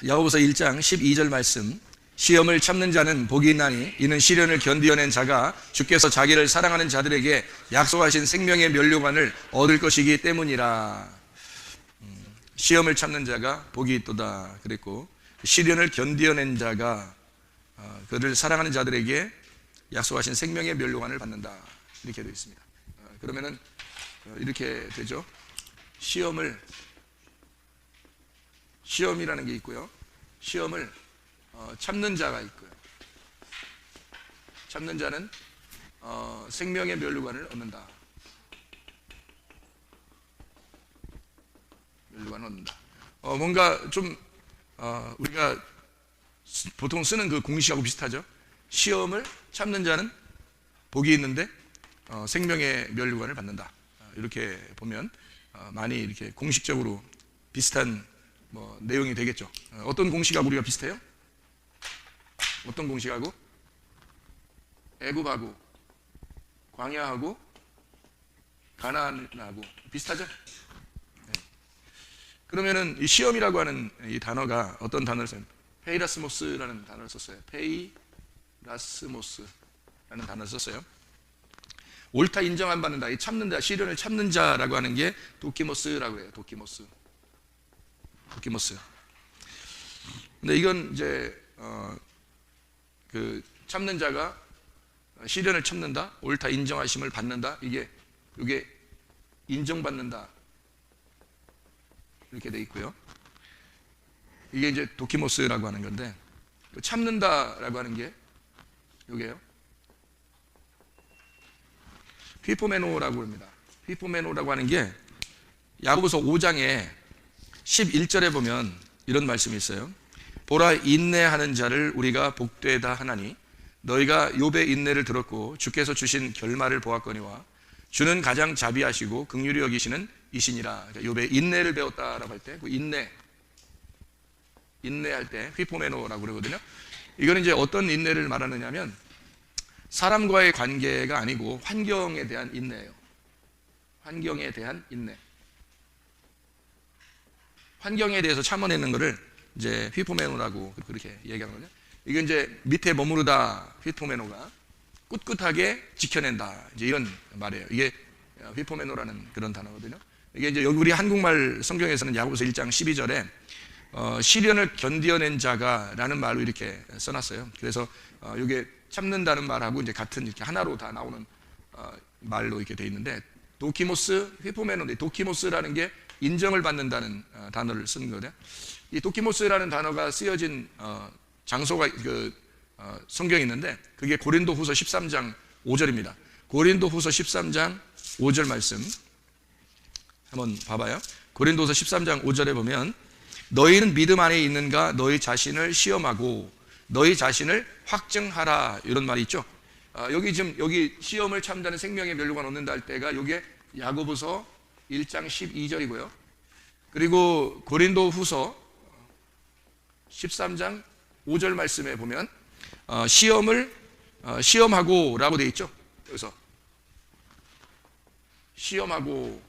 야고보서 1장 12절 말씀, 시험을 참는 자는 복이 있나니 이는 시련을 견디어낸 자가 주께서 자기를 사랑하는 자들에게 약속하신 생명의 면류관을 얻을 것이기 때문이라. 시험을 참는 자가 복이 있도다 그랬고, 시련을 견디어낸 자가 그를 사랑하는 자들에게 약속하신 생명의 면류관을 받는다, 이렇게 되어 있습니다. 그러면은 이렇게 되죠. 시험이라는 게 있고요, 시험을 참는 자가 있고요. 참는 자는 생명의 면류관을 얻는다. 면류관을 얻는다. 뭔가 좀 우리가 보통 쓰는 그 공식하고 비슷하죠. 시험을 참는 자는 복이 있는데 생명의 면류관을 받는다. 이렇게 보면 많이 이렇게 공식적으로 비슷한 내용이 되겠죠. 어떤 공식하고 우리가 비슷해요? 어떤 공식하고? 애굽하고 광야하고 가나안하고 비슷하죠? 네. 그러면은 이 시험이라고 하는 이 단어가 어떤 단어를 써요? 페이라스모스라는 단어를 썼어요. 페이라스모스라는 단어를 썼어요. 옳다 인정 안 받는다, 이 참는다, 시련을 참는 자라고 하는 게 도키모스라고 해요. 도키모스. 근데 이건 이제 그 참는 자가 시련을 참는다, 옳다 인정하심을 받는다, 이게 인정받는다, 이렇게 돼 있고요. 이게 이제 도키모스라고 하는 건데, 참는다라고 하는 게 이게요, 휘포메노라고 합니다. 휘포메노라고 하는 게 야고보서 5장에 11절에 보면 이런 말씀이 있어요. 보라, 인내하는 자를 우리가 복되다 하나니 너희가 욥의 인내를 들었고 주께서 주신 결말을 보았거니와 주는 가장 자비하시고 긍휼히 여기시는 이시니라. 욥의 인내를 배웠다라고 할 때, 그 인내할 때 휘포메노라고 그러거든요. 이거는 이제 어떤 인내를 말하느냐면 사람과의 관계가 아니고 환경에 대한 인내예요. 환경에 대한 인내. 환경에 대해서 참아내는 것을 이제 휘포메노라고 그렇게 얘기하는 거죠. 이게 이제 밑에 머무르다, 휘포메노가 꿋꿋하게 지켜낸다, 이제 이런 말이에요. 이게 휘포메노라는 그런 단어거든요. 이게 이제 여기 우리 한국말 성경에서는 야고보서 1장 12절에 시련을 견디어낸 자가 라는 말로 이렇게 써놨어요. 그래서 이게 참는다는 말하고 이제 같은 이렇게 하나로 다 나오는 말로 이렇게 돼 있는데, 도키모스, 휘포메노인데 도키모스라는 게 인정을 받는다는 단어를 쓴 거예요. 이 도키모스라는 단어가 쓰여진 장소가 성경에 있는데, 그게 고린도후서 13장 5절입니다. 고린도후서 13장 5절 말씀 한번 봐봐요. 고린도후서 13장 5절에 보면 너희는 믿음 안에 있는가 너희 자신을 시험하고 너희 자신을 확증하라, 이런 말이 있죠. 여기 시험을 참다는 생명의 면류관 얻는다 할 때가 요게 야고보서 1장 12절이고요. 그리고 고린도후서 13장 5절 말씀에 보면 시험을 시험하고 라고 되어 있죠. 여기서 시험하고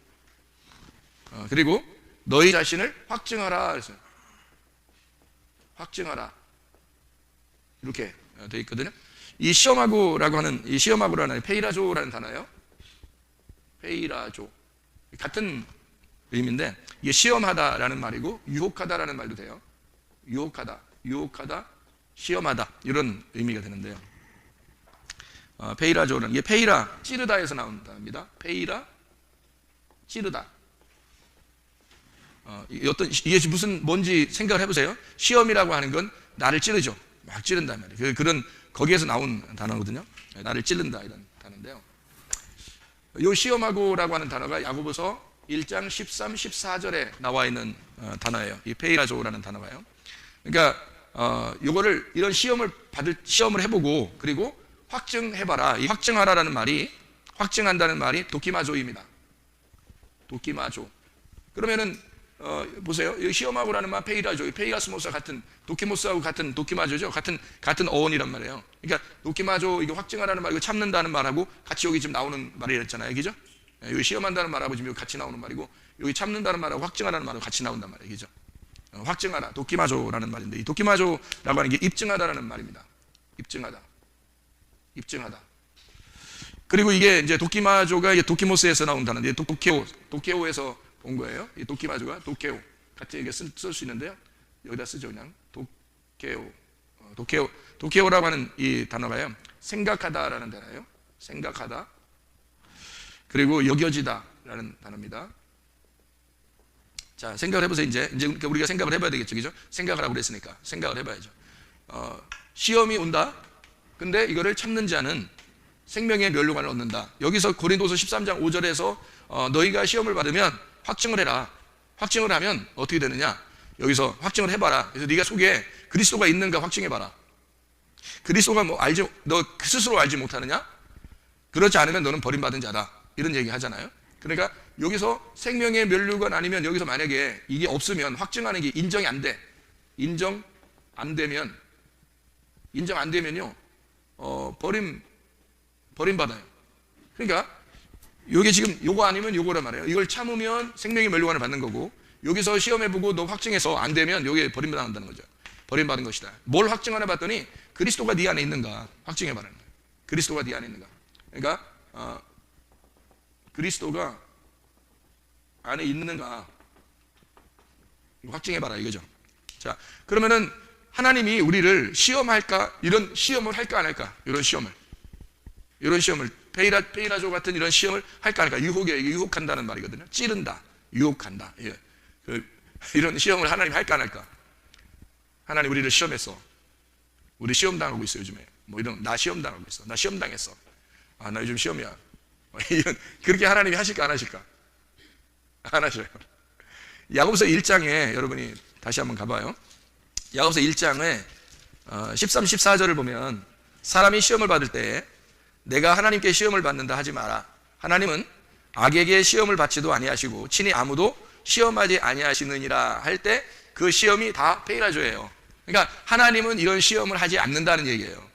그리고 너희 자신을 확증하라, 그래서 확증하라 이렇게 되어 있거든요. 이 시험하고라고 하는, 이 시험하고라는 페이라조라는 단어예요. 페이라조, 같은 의미인데 이게 시험하다라는 말이고 유혹하다라는 말도 돼요. 유혹하다, 시험하다, 이런 의미가 되는데요. 페이라조는 이게 페이라, 찌르다에서 나온답니다. 페이라, 찌르다. 이게 뭔지 생각을 해보세요. 시험이라고 하는 건 나를 찌르죠. 막 찌른단 말이에요. 거기에서 나온 단어거든요. 나를 찌른다, 이런 단어인데요. 이 시험하고라고 하는 단어가 야고보서 1장 13, 14절에 나와 있는 단어예요. 이 페이라조라는 단어가요. 그러니까 이거를 이런 시험을 해보고 그리고 확증해봐라. 이 확증하라라는 말이, 확증한다는 말이 도키마조입니다. 도키마조. 그러면은 보세요. 이 시험하고라는 말 페이라조, 페이라스모스와 같은, 도키모스하고 같은 도키마조죠. 같은 어원이란 말이에요. 그러니까 도키마조, 이거 확증하라는 말, 이거 참는다는 말하고 같이 여기 지금 나오는 말이랬잖아요, 그죠? 여기 시험한다는 말하고 지금 여기 같이 나오는 말이고, 여기 참는다는 말하고 확증하라는 말하고 같이 나온단 말이에요, 그죠? 확증하다, 도키마조라는 말인데, 이 도키마조라고 하는 게 입증하다라는 말입니다. 입증하다. 입증하다. 그리고 이게 이제 도키마조가 이게 도키모스에서 나온 단어인데, 도케오에서 온 거예요. 이 도키마조가 도케오 같이 이게 쓸 수 있는데요. 여기다 쓰죠, 그냥. 도케오라고 하는 이 단어가요, 생각하다라는 단어예요. 생각하다. 그리고 여겨지다라는 단어입니다. 자, 생각을 해보세요. 이제 우리가 생각을 해봐야 되겠죠, 그죠? 생각을 하고 그랬으니까 생각을 해봐야죠. 시험이 온다. 근데 이거를 참는 자는 생명의 면류관을 얻는다. 여기서 고린도서 13장 5절에서 너희가 시험을 받으면 확증을 해라. 확증을 하면 어떻게 되느냐? 여기서 확증을 해봐라. 그래서 네가 속에 그리스도가 있는가 확증해봐라. 그리스도가 너 스스로 알지 못하느냐? 그렇지 않으면 너는 버림받은 자다. 이런 얘기 하잖아요. 그러니까 여기서 생명의 면류관 아니면 여기서 만약에 이게 없으면 확증하는 게 인정이 안 돼. 인정 안 되면요, 버림받아요. 그러니까 이게 지금 요거 아니면 요거란 말이에요. 이걸 참으면 생명의 면류관을 받는 거고, 여기서 시험해보고 너 확증해서 안 되면 여기에 버림받는다는 거죠. 버림받은 것이다. 뭘 확증하나 봤더니 그리스도가 네 안에 있는가 확증해봐라는 거예요. 그리스도가 네 안에 있는가. 그러니까 그리스도가 안에 있는가 확증해봐라 이거죠. 자, 그러면은 하나님이 우리를 시험할까? 이런 시험을 할까 안 할까? 이런 시험을 페이라조 같은 이런 시험을 할까 안 할까? 유혹한다는 말이거든요. 찌른다, 유혹한다. 예. 이런 시험을 하나님 할까 안 할까? 하나님 우리를 시험했어. 우리 시험 당하고 있어 요즘에. 뭐 이런 나 시험 당하고 있어. 나 시험 당했어. 나 요즘 시험이야. 이런 그렇게 하나님이 하실까 안 하실까? 안 하셔요. 야고보서 1장에 여러분이 다시 한번 가봐요. 야고보서 1장에 13, 14절을 보면 사람이 시험을 받을 때 내가 하나님께 시험을 받는다 하지 마라. 하나님은 악에게 시험을 받지도 아니하시고 친히 아무도 시험하지 아니하시느니라 할 때 그 시험이 다 페이라조예요. 그러니까 하나님은 이런 시험을 하지 않는다는 얘기예요.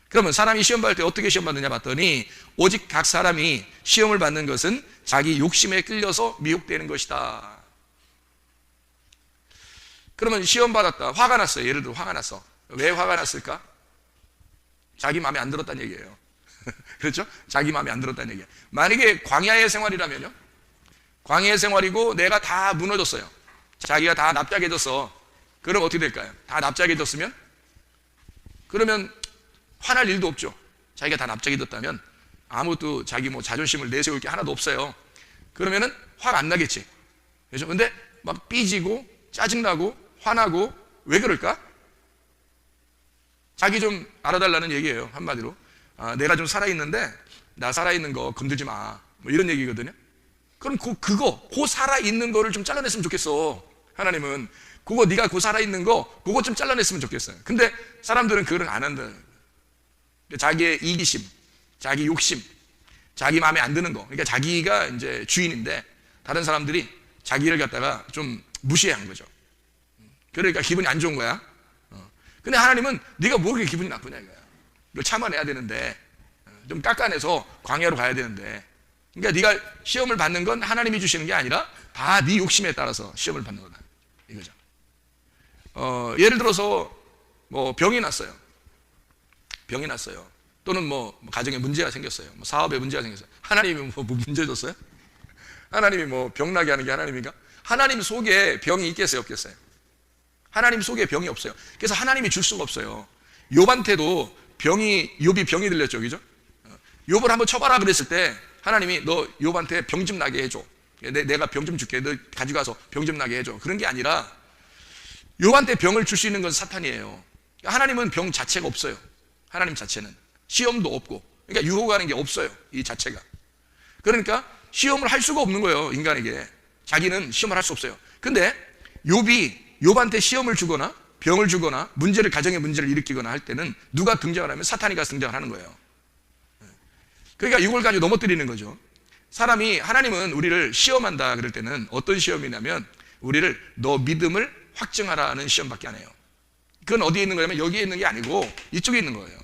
그러면 사람이 시험 받을 때 어떻게 시험 받느냐 봤더니 오직 각 사람이 시험을 받는 것은 자기 욕심에 끌려서 미혹되는 것이다. 그러면 시험 받았다. 화가 났어요. 예를 들어 화가 났어. 왜 화가 났을까? 자기 마음에 안 들었다는 얘기예요. 그렇죠? 자기 마음에 안 들었다는 얘기예요. 만약에 광야의 생활이라면요. 광야의 생활이고 내가 다 무너졌어요. 자기가 다 납작해졌어. 그럼 어떻게 될까요? 다 납작해졌으면? 그러면 화날 일도 없죠. 자기가 다 납작해졌다면 아무도 자기 뭐 자존심을 내세울 게 하나도 없어요. 그러면은 화가 안 나겠지. 그렇죠? 근데 막 삐지고 짜증나고 화나고 왜 그럴까? 자기 좀 알아달라는 얘기예요. 한마디로. 내가 좀 살아있는데 나 살아있는 거 건들지 마. 뭐 이런 얘기거든요. 그럼 그 살아있는 거를 좀 잘라냈으면 좋겠어. 하나님은 네가 살아있는 거 그거 좀 잘라냈으면 좋겠어요. 근데 사람들은 그걸 안 한다. 자기의 이기심, 자기 욕심, 자기 마음에 안 드는 거. 그러니까 자기가 이제 주인인데 다른 사람들이 자기를 갖다가 좀 무시한 거죠. 그러니까 기분이 안 좋은 거야. 근데 하나님은 네가 뭐 그렇게 기분이 나쁘냐 이거야. 이걸 참아내야 되는데, 좀 깎아내서 광야로 가야 되는데, 그러니까 네가 시험을 받는 건 하나님이 주시는 게 아니라 다 네 욕심에 따라서 시험을 받는 거다 이거죠. 예를 들어서 뭐 병이 났어요. 또는 뭐 가정에 문제가 생겼어요. 뭐 사업에 문제가 생겼어요. 하나님이 뭐 문제 줬어요? 하나님이 뭐 병나게 하는 게 하나님인가? 하나님 속에 병이 있겠어요, 없겠어요? 하나님 속에 병이 없어요. 그래서 하나님이 줄 수가 없어요. 욥한테도 욥이 병이 들렸죠, 그죠? 욥을 한번 쳐봐라 그랬을 때 하나님이 너 욥한테 병 좀 나게 해줘. 내가 병 좀 줄게. 너 가져가서 병 좀 나게 해줘. 그런 게 아니라 욥한테 병을 줄 수 있는 건 사탄이에요. 하나님은 병 자체가 없어요. 하나님 자체는 시험도 없고, 그러니까 유혹하는 게 없어요. 이 자체가. 그러니까 시험을 할 수가 없는 거예요. 인간에게 자기는 시험을 할 수 없어요. 근데 욥한테 시험을 주거나 병을 주거나 가정의 문제를 일으키거나 할 때는 누가 등장을 하면 사탄이 가서 등장을 하는 거예요. 그러니까 이걸 가지고 넘어뜨리는 거죠. 하나님은 우리를 시험한다 그럴 때는 어떤 시험이냐면 우리를 너 믿음을 확증하라는 시험밖에 안 해요. 그건 어디에 있는 거냐면 여기에 있는 게 아니고 이쪽에 있는 거예요.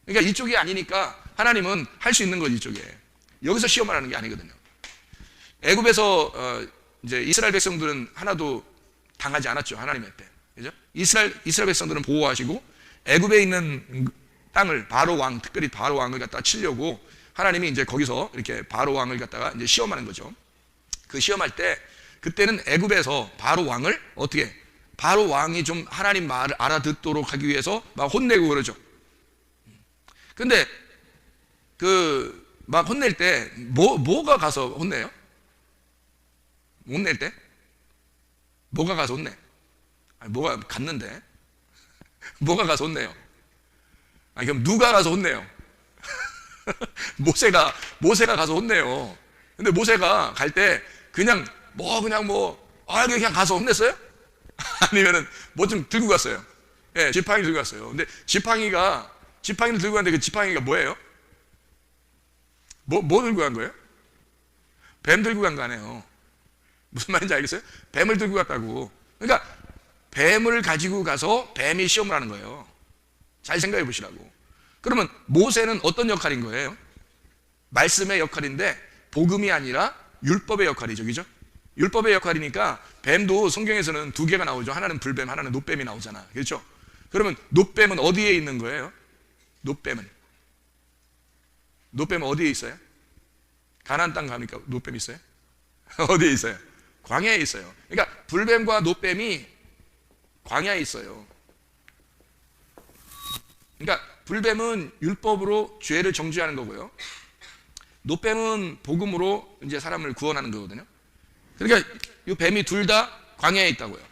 그러니까 이쪽이 아니니까 하나님은 할 수 있는 거 이쪽에. 여기서 시험을 하는 게 아니거든요. 애굽에서 이제 이스라엘 백성들은 하나도 당하지 않았죠. 하나님의 때. 그죠? 이스라엘 백성들은 보호하시고 애굽에 있는 땅을 바로 왕, 특별히 바로 왕을 갖다가 치려고 하나님이 이제 거기서 이렇게 바로 왕을 갖다가 이제 시험하는 거죠. 그 시험할 때 그때는 애굽에서 바로 왕을 어떻게 바로 왕이 좀 하나님 말을 알아듣도록 하기 위해서 막 혼내고 그러죠. 근데 그 막 혼낼 때 뭐가 가서 혼내요? 혼낼 때 뭐가 가서 혼내? 아니, 뭐가 갔는데 뭐가 가서 혼내요? 아니, 그럼 누가 가서 혼내요? 모세가 가서 혼내요. 근데 모세가 갈 때 그냥 그냥 가서 혼냈어요? 아니면은 뭐 좀 들고 갔어요? 예, 지팡이 들고 갔어요. 근데 지팡이를 들고 갔는데 그 지팡이가 뭐예요? 뭐 들고 간 거예요? 뱀 들고 간 거 아니에요. 무슨 말인지 알겠어요? 뱀을 들고 갔다고. 그러니까 뱀을 가지고 가서 뱀이 시험을 하는 거예요. 잘 생각해 보시라고. 그러면 모세는 어떤 역할인 거예요? 말씀의 역할인데 복음이 아니라 율법의 역할이죠. 그죠? 율법의 역할이니까 뱀도 성경에서는 두 개가 나오죠. 하나는 불뱀, 하나는 놋뱀이 나오잖아. 그렇죠? 그러면 놋뱀은 어디에 있는 거예요? 놋뱀은 어디에 있어요? 가나안 땅 가니까 놋뱀 있어요? 어디에 있어요? 광야에 있어요. 그러니까 불뱀과 놋뱀이 광야에 있어요. 그러니까 불뱀은 율법으로 죄를 정죄하는 거고요. 놋뱀은 복음으로 이제 사람을 구원하는 거거든요. 그러니까 이 뱀이 둘 다 광야에 있다고요.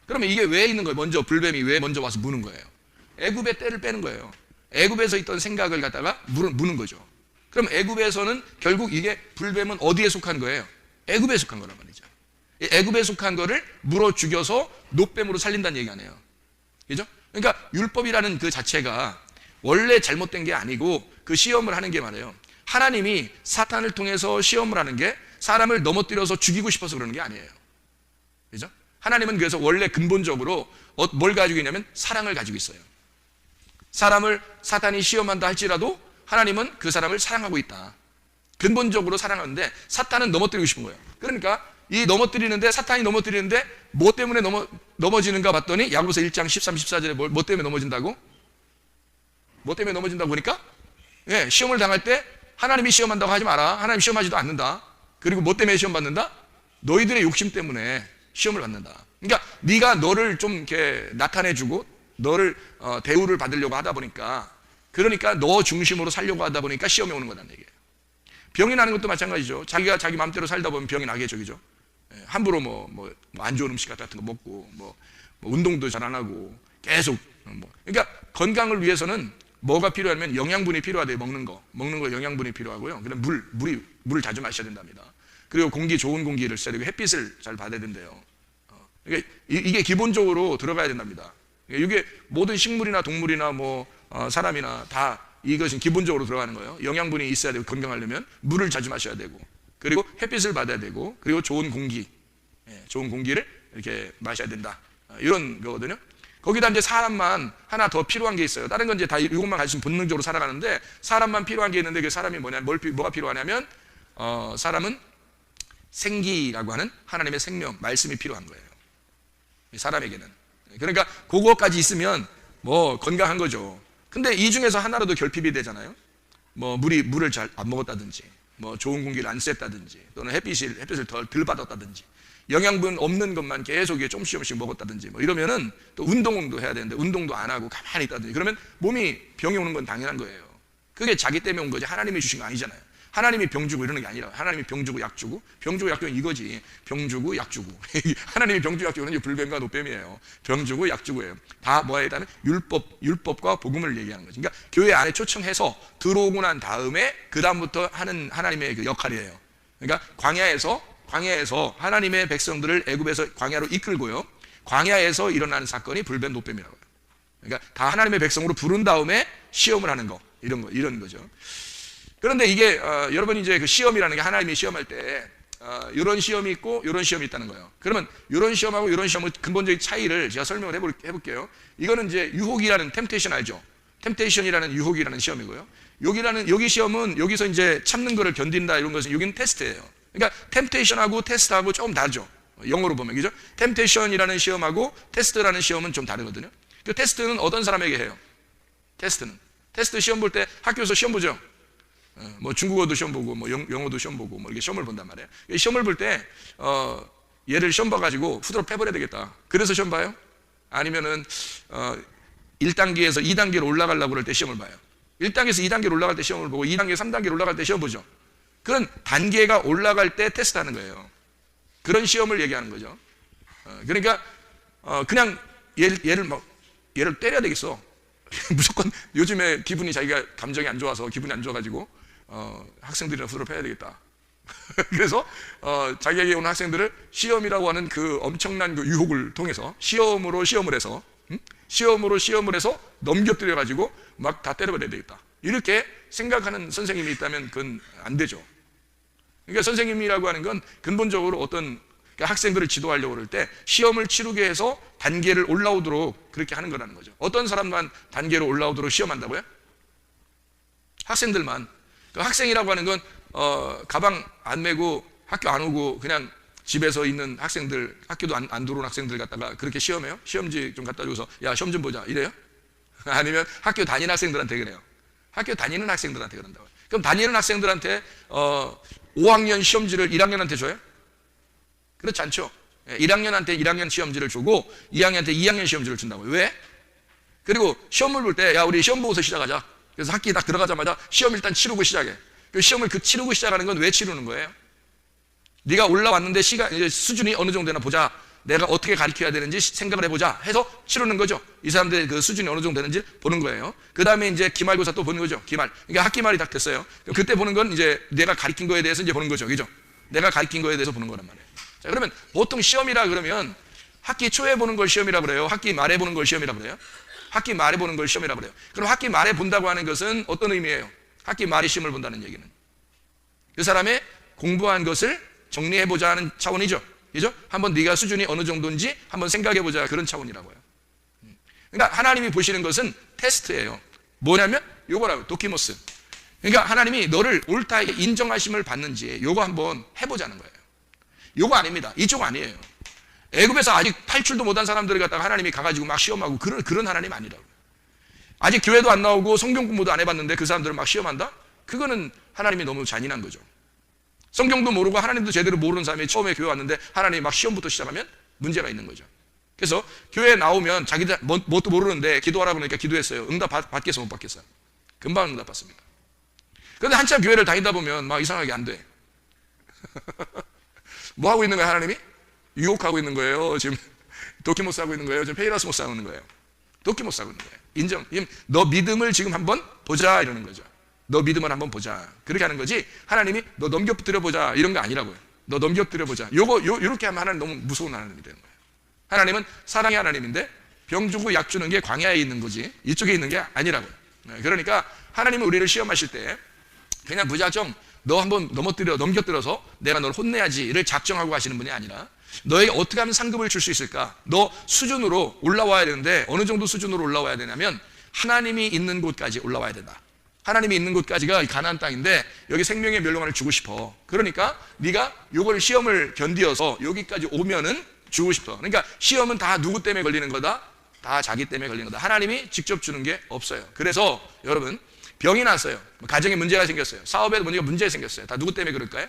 그러면 이게 왜 있는 거예요? 먼저 불뱀이 왜 먼저 와서 무는 거예요? 애굽의 때를 빼는 거예요. 애굽에서 있던 생각을 갖다가 무는 거죠. 그럼 애굽에서는 결국 이게 불뱀은 어디에 속한 거예요? 애굽에 속한 거란 말이죠. 애굽에 속한 거를 물어 죽여서 놋뱀으로 살린다는 얘기 아니에요. 그죠? 그러니까 율법이라는 그 자체가 원래 잘못된 게 아니고 그 시험을 하는 게 말이에요. 하나님이 사탄을 통해서 시험을 하는 게 사람을 넘어뜨려서 죽이고 싶어서 그러는 게 아니에요. 그죠? 하나님은 그래서 원래 근본적으로 뭘 가지고 있냐면 사랑을 가지고 있어요. 사람을 사탄이 시험한다 할지라도 하나님은 그 사람을 사랑하고 있다. 근본적으로 사랑하는데 사탄은 넘어뜨리고 싶은 거예요. 그러니까 이 넘어뜨리는데 사탄이 넘어뜨리는데 뭐 때문에 넘어지는가 봤더니 야고보서 1장 13, 14절에 뭐 때문에 넘어진다고? 뭐 때문에 넘어진다고 보니까 예, 시험을 당할 때 하나님이 시험한다고 하지 마라. 하나님 시험하지도 않는다. 그리고 뭐 때문에 시험 받는다? 너희들의 욕심 때문에 시험을 받는다. 그러니까 네가 너를 좀 이렇게 나타내주고 너를 대우를 받으려고 하다 보니까 그러니까 너 중심으로 살려고 하다 보니까 시험이 오는 거란 얘기예요. 병이 나는 것도 마찬가지죠. 자기가 자기 마음대로 살다 보면 병이 나겠죠, 그죠? 함부로 안 좋은 음식 같은 거 먹고 운동도 잘 안 하고 계속 그러니까 건강을 위해서는 뭐가 필요하면 영양분이 필요하대요. 먹는 거 영양분이 필요하고요. 그다음 물을 자주 마셔야 된답니다. 그리고 좋은 공기를 써야 되고 햇빛을 잘 받아야 된대요. 그러니까 이게 기본적으로 들어가야 된답니다. 이게 모든 식물이나 동물이나 사람이나 다 이것은 기본적으로 들어가는 거예요. 영양분이 있어야 되고 건강하려면 물을 자주 마셔야 되고 그리고 햇빛을 받아야 되고 그리고 좋은 공기를 이렇게 마셔야 된다. 이런 거거든요. 거기다 이제 사람만 하나 더 필요한 게 있어요. 다른 건 이제 다 이것만 가지면 본능적으로 살아가는데 사람만 필요한 게 있는데 그 사람이 뭐가 필요하냐면 사람은 생기라고 하는 하나님의 생명, 말씀이 필요한 거예요. 사람에게는. 그러니까 그거까지 있으면 건강한 거죠. 근데 이 중에서 하나라도 결핍이 되잖아요. 물을 잘 안 먹었다든지, 좋은 공기를 안 쐈다든지, 또는 햇빛을 덜 받았다든지, 영양분 없는 것만 계속 조금씩 먹었다든지, 이러면은 또 운동도 해야 되는데 운동도 안 하고 가만히 있다든지, 그러면 몸이 병이 오는 건 당연한 거예요. 그게 자기 때문에 온 거지 하나님이 주신 거 아니잖아요. 하나님이 병 주고 이러는 게 아니라 하나님이 병 주고 약 주고 이거지. 병 주고 약 주고 하나님이 병 주고 약 주고는 불뱀과 놋뱀이에요. 병 주고 약 주고예요. 다 뭐에 해당하는 율법과 복음을 얘기하는 거죠. 그러니까 교회 안에 초청해서 들어오고 난 다음에 그 다음부터 하는 하나님의 그 역할이에요. 그러니까 광야에서 하나님의 백성들을 애굽에서 광야로 이끌고요. 광야에서 일어나는 사건이 불뱀 놋뱀이라고 해요. 그러니까 다 하나님의 백성으로 부른 다음에 시험을 하는 거 이런 거죠. 그런데 이게 여러분이 이제 그 시험이라는 게 하나님이 시험할 때 이런 시험이 있고 이런 시험이 있다는 거예요. 그러면 이런 시험하고 이런 시험의 근본적인 차이를 제가 설명을 해볼게요. 이거는 이제 유혹이라는 템테이션 알죠? 템테이션이라는 유혹이라는 시험이고요. 여기 시험은 여기서 이제 참는 거를 견딘다 이런 것은 여기는 테스트예요. 그러니까 템테이션하고 테스트하고 조금 다르죠. 영어로 보면, 그죠? 템테이션이라는 시험하고 테스트라는 시험은 좀 다르거든요. 그 테스트는 어떤 사람에게 해요? 테스트 시험 볼 때 학교에서 시험 보죠. 뭐 중국어도 시험 보고, 뭐 영어도 시험 보고, 뭐 이렇게 시험을 본단 말이에요. 시험을 볼 때, 얘를 시험 봐가지고 후드로 패버려야 되겠다. 그래서 시험 봐요? 아니면은, 1단계에서 2단계로 올라가려고 그럴 때 시험을 봐요. 1단계에서 2단계로 올라갈 때 시험을 보고 2단계, 3단계로 올라갈 때 시험 보죠. 그런 단계가 올라갈 때 테스트 하는 거예요. 그런 시험을 얘기하는 거죠. 그러니까, 그냥 얘를 때려야 되겠어. 무조건 요즘에 기분이 자기가 감정이 안 좋아서 기분이 안 좋아가지고, 학생들이랑 후드로 패야 되겠다. 그래서, 자기에게 오는 학생들을 시험이라고 하는 그 엄청난 그 유혹을 통해서 시험으로 시험을 해서 넘겨뜨려가지고 막 다 때려버려야 되겠다. 이렇게 생각하는 선생님이 있다면 그건 안 되죠. 그러니까 선생님이라고 하는 건 근본적으로 어떤 학생들을 지도하려고 그럴 때 시험을 치르게 해서 단계를 올라오도록 그렇게 하는 거라는 거죠. 어떤 사람만 단계로 올라오도록 시험한다고요? 학생들만. 그 학생이라고 하는 건 가방 안 메고 학교 안 오고 그냥 집에서 있는 학생들, 학교도 안 들어온 학생들 갖다가 그렇게 시험해요? 시험지 좀 갖다 줘서 야 시험 좀 보자 이래요? 아니면 학교 다니는 학생들한테 그래요? 학교 다니는 학생들한테 그런다고요. 그럼 다니는 학생들한테 5학년 시험지를 1학년한테 줘요? 그렇지 않죠. 1학년한테 1학년 시험지를 주고 2학년한테 2학년 시험지를 준다고요. 왜? 그리고 시험을 볼 때 야 우리 시험 보고서 시작하자. 그래서 학기 딱 들어가자마자 시험 일단 치르고 시작해. 그 시험을 치르고 시작하는 건 왜 치르는 거예요? 네가 올라왔는데 수준이 어느 정도 되나 보자. 내가 어떻게 가르쳐야 되는지 생각을 해보자 해서 치르는 거죠. 이 사람들의 그 수준이 어느 정도 되는지 보는 거예요. 그 다음에 이제 기말고사 또 보는 거죠. 기말. 그러니까 학기 말이 딱 됐어요. 그때 보는 건 이제 내가 가르친 거에 대해서 이제 보는 거죠. 그죠? 내가 가르친 거에 대해서 보는 거란 말이에요. 자, 그러면 보통 시험이라 그러면 학기 초에 보는 걸 시험이라 그래요? 학기 말에 보는 걸 시험이라 그래요? 학기 말에 보는 걸 시험이라 그래요. 그럼 학기 말에 본다고 하는 것은 어떤 의미예요? 학기 말에 시험을 본다는 얘기는 그 사람의 공부한 것을 정리해보자 하는 차원이죠. 그죠? 한번 네가 수준이 어느 정도인지 한번 생각해보자 그런 차원이라고요. 그러니까 하나님이 보시는 것은 테스트예요. 뭐냐면 요거라고 도키모스. 그러니까 하나님이 너를 옳다 인정하심을 받는지 요거 한번 해보자는 거예요. 요거 아닙니다. 이쪽 아니에요. 애굽에서 아직 탈출도 못한 사람들을 갖다가 하나님이 가가지고 막 시험하고 그런 하나님 아니라고요. 아직 교회도 안 나오고 성경 공부도 안 해봤는데 그 사람들을 막 시험한다? 그거는 하나님이 너무 잔인한 거죠. 성경도 모르고 하나님도 제대로 모르는 사람이 처음에 교회 왔는데 하나님이 막 시험부터 시작하면 문제가 있는 거죠. 그래서 교회에 나오면 자기들 뭣도 모르는데 기도하라고 그러니까 기도했어요. 응답 받겠어 못 받겠어요? 금방 응답 받습니다. 그런데 한참 교회를 다니다 보면 막 이상하게 안 돼. 뭐 하고 있는 거예요 하나님이? 유혹하고 있는 거예요. 지금 도키모스 하고 있는 거예요. 지금 페이라스모스 하고 있는 거예요. 도키모스 하고 있는 거예요. 인정. 너 믿음을 지금 한번 보자 이러는 거죠. 너 믿음을 한번 보자. 그렇게 하는 거지. 하나님이 너 넘겨뜨려 보자 이런 거 아니라고요. 너 넘겨뜨려 보자. 요렇게 하면 하나님 너무 무서운 하나님이 되는 거예요. 하나님은 사랑의 하나님인데 병 주고 약 주는 게 광야에 있는 거지 이쪽에 있는 게 아니라고요. 그러니까 하나님은 우리를 시험하실 때 그냥 무작정 너 한번 넘겨뜨려서 내가 너를 혼내야지를 작정하고 하시는 분이 아니라 너에게 어떻게 하면 상급을 줄 수 있을까? 너 수준으로 올라와야 되는데 어느 정도 수준으로 올라와야 되냐면 하나님이 있는 곳까지 올라와야 된다. 하나님이 있는 곳까지가 가나안 땅인데 여기 생명의 멸류관을 주고 싶어. 그러니까 네가 요걸 시험을 견디어서 여기까지 오면은 주고 싶어. 그러니까 시험은 다 누구 때문에 걸리는 거다? 다 자기 때문에 걸리는 거다. 하나님이 직접 주는 게 없어요. 그래서 여러분 병이 났어요. 가정에 문제가 생겼어요. 사업에 문제가 생겼어요. 다 누구 때문에 그럴까요?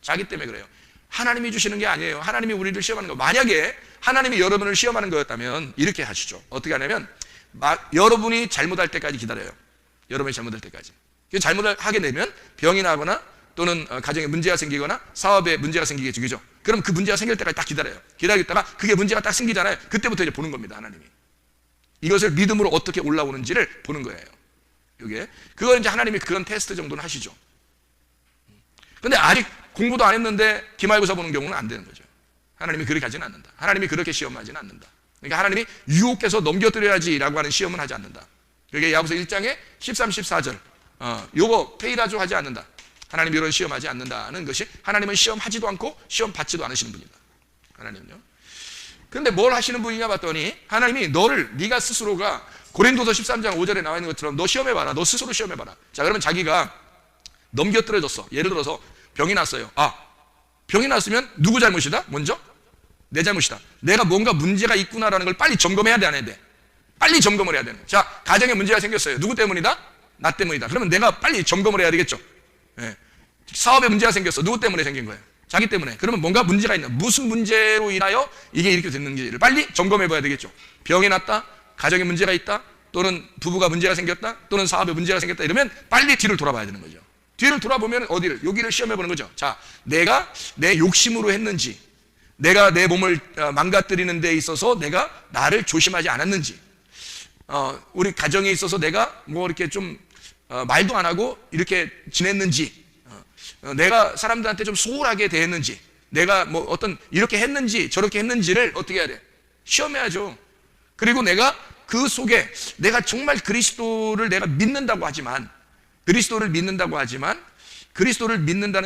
자기 때문에 그래요. 하나님이 주시는 게 아니에요. 하나님이 우리를 시험하는 거. 만약에 하나님이 여러분을 시험하는 거였다면 이렇게 하시죠. 어떻게 하냐면 여러분이 잘못할 때까지 기다려요. 여러분이 잘못할 때까지. 잘못을 하게 되면 병이 나거나 또는 가정에 문제가 생기거나 사업에 문제가 생기겠죠. 그죠? 그럼 그 문제가 생길 때까지 딱 기다려요. 기다리다가 그게 문제가 딱 생기잖아요. 그때부터 이제 보는 겁니다. 하나님이. 이것을 믿음으로 어떻게 올라오는지를 보는 거예요. 이게. 그걸 이제 하나님이 그런 테스트 정도는 하시죠. 근데 아직 공부도 안 했는데 기말고사 보는 경우는 안 되는 거죠. 하나님이 그렇게 하지는 않는다. 하나님이 그렇게 시험하지는 않는다. 그러니까 하나님이 유혹해서 넘겨뜨려야지라고 하는 시험은 하지 않는다. 그게 야고보서 1장에 13, 14절. 요거 페이라조 하지 않는다. 하나님이 이런 시험하지 않는다는 것이 하나님은 시험하지도 않고 시험 받지도 않으시는 분이다. 하나님은요. 그런데 뭘 하시는 분이냐 봤더니 하나님이 네가 스스로가 고린도서 13장 5절에 나와 있는 것처럼 너 시험해봐라. 너 스스로 시험해봐라. 자, 그러면 자기가 넘겨뜨려졌어. 예를 들어서 병이 났어요. 병이 났으면 누구 잘못이다? 먼저? 내 잘못이다. 내가 뭔가 문제가 있구나라는 걸 빨리 점검해야 돼, 안 해야 돼? 빨리 점검을 해야 되는 거예요. 자, 가정에 문제가 생겼어요. 누구 때문이다? 나 때문이다. 그러면 내가 빨리 점검을 해야 되겠죠. 예. 사업에 문제가 생겼어. 누구 때문에 생긴 거예요? 자기 때문에. 그러면 뭔가 문제가 있나? 무슨 문제로 인하여 이게 이렇게 됐는지를 빨리 점검해 봐야 되겠죠. 병이 났다, 가정에 문제가 있다, 또는 부부가 문제가 생겼다, 또는 사업에 문제가 생겼다, 이러면 빨리 뒤를 돌아봐야 되는 거죠. 뒤를 돌아보면 어디를? 여기를 시험해 보는 거죠. 자, 내가 내 욕심으로 했는지, 내가 내 몸을 망가뜨리는 데 있어서 내가 나를 조심하지 않았는지, 우리 가정에 있어서 내가 뭐 이렇게 좀 말도 안 하고 이렇게 지냈는지, 내가 사람들한테 좀 소홀하게 대했는지, 내가 뭐 어떤 이렇게 했는지 저렇게 했는지를 어떻게 해야 돼? 시험해야죠. 그리고 내가 그 속에 내가 정말 그리스도를 내가 믿는다고 하지만, 그리스도를 믿는다는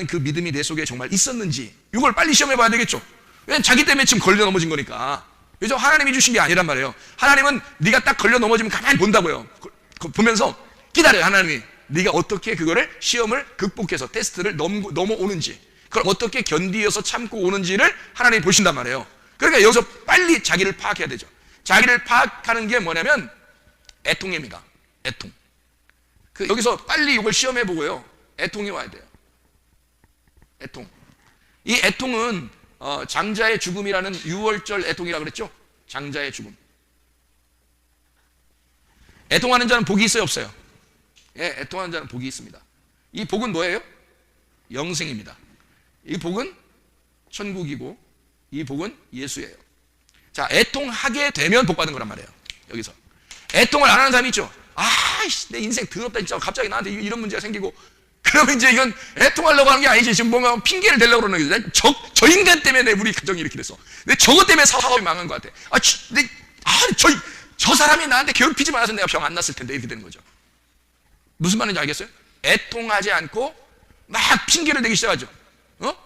그 믿음이 내 속에 정말 있었는지, 이걸 빨리 시험해 봐야 되겠죠. 왜냐면 자기 때문에 지금 걸려 넘어진 거니까. 그래서 하나님이 주신 게 아니란 말이에요. 하나님은 네가 딱 걸려 넘어지면 가만히 본다고요. 보면서 기다려요. 하나님이 네가 어떻게 그거를 시험을 극복해서 테스트를 넘어오는지, 그걸 어떻게 견디어서 참고 오는지를 하나님이 보신단 말이에요. 그러니까 여기서 빨리 자기를 파악해야 되죠. 자기를 파악하는 게 뭐냐면 애통입니다. 애통. 여기서 빨리 이걸 시험해 보고요. 애통이 와야 돼요. 애통. 이 애통은 장자의 죽음이라는 유월절 애통이라고 그랬죠? 장자의 죽음. 애통하는 자는 복이 있어요, 없어요? 예, 애통하는 자는 복이 있습니다. 이 복은 뭐예요? 영생입니다. 이 복은 천국이고, 이 복은 예수예요. 자, 애통하게 되면 복 받는 거란 말이에요. 여기서 애통을 안 하는 사람이 있죠. 내 인생 더럽다 진짜. 갑자기 나한테 이런 문제가 생기고, 그러면 이제 이건 애통하려고 하는 게 아니지. 지금 뭔가 핑계를 대려고 그러는 거죠. 저 인간 때문에 우리 가정이 이렇게 됐어. 근데 저것 때문에 사업이 망한 것 같아. 저 사람이 나한테 괴롭히지 않아서 내가 병 안 났을 텐데, 이렇게 되는 거죠. 무슨 말인지 알겠어요? 애통하지 않고 막 핑계를 대기 시작하죠.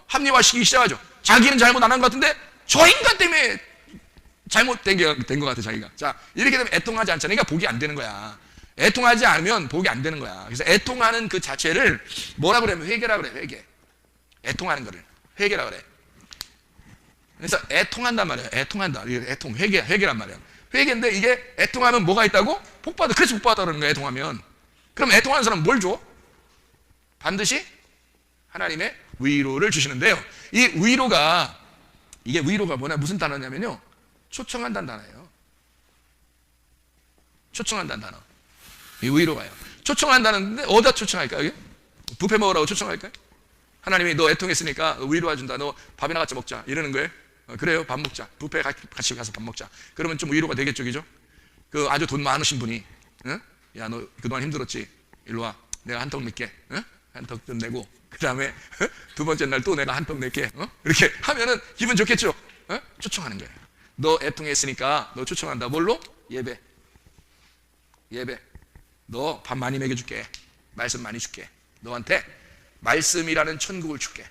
합리화시키기 시작하죠. 자기는 잘못 안 한 것 같은데 저 인간 때문에 잘못된 것 같아, 자기가. 자, 이렇게 되면 애통하지 않잖아요. 그러니까 복이 안 되는 거야. 애통하지 않으면 복이 안 되는 거야. 그래서 애통하는 그 자체를 뭐라 그러면 회개라 그래, 회개. 애통하는 거를 회개라 그래. 그래서 애통한단 말이에요. 애통한다. 애통, 회개란 말이에요. 회개인데 이게 애통하면 뭐가 있다고? 복 받아. 그래서 복 받아라는 거야, 애통하면. 그럼 애통하는 사람은 뭘 줘? 반드시 하나님의 위로를 주시는데요. 이게 위로가 뭐냐, 무슨 단어냐면요, 초청한다는 단어예요. 초청한다는 단어. 이 위로가요. 초청한다는데 어디다 초청할까요? 뷔페 먹으라고 초청할까요? 하나님이 너 애통했으니까 위로해 준다. 너 밥이나 같이 먹자. 이러는 거예요. 그래요, 밥 먹자. 뷔페 같이 가서 밥 먹자. 그러면 좀 위로가 되겠죠, 그죠? 그 아주 돈 많으신 분이, 야, 너 그동안 힘들었지? 일로 와. 내가 한턱 낼게. 한턱 좀 내고, 그 다음에 두 번째 날 또 내가 한턱 낼게. 이렇게 하면은 기분 좋겠죠? 초청하는 거예요. 너 애통했으니까 너 초청한다. 뭘로? 예배. 너 밥 많이 먹여줄게. 말씀 많이 줄게. 너한테 말씀이라는 천국을 줄게.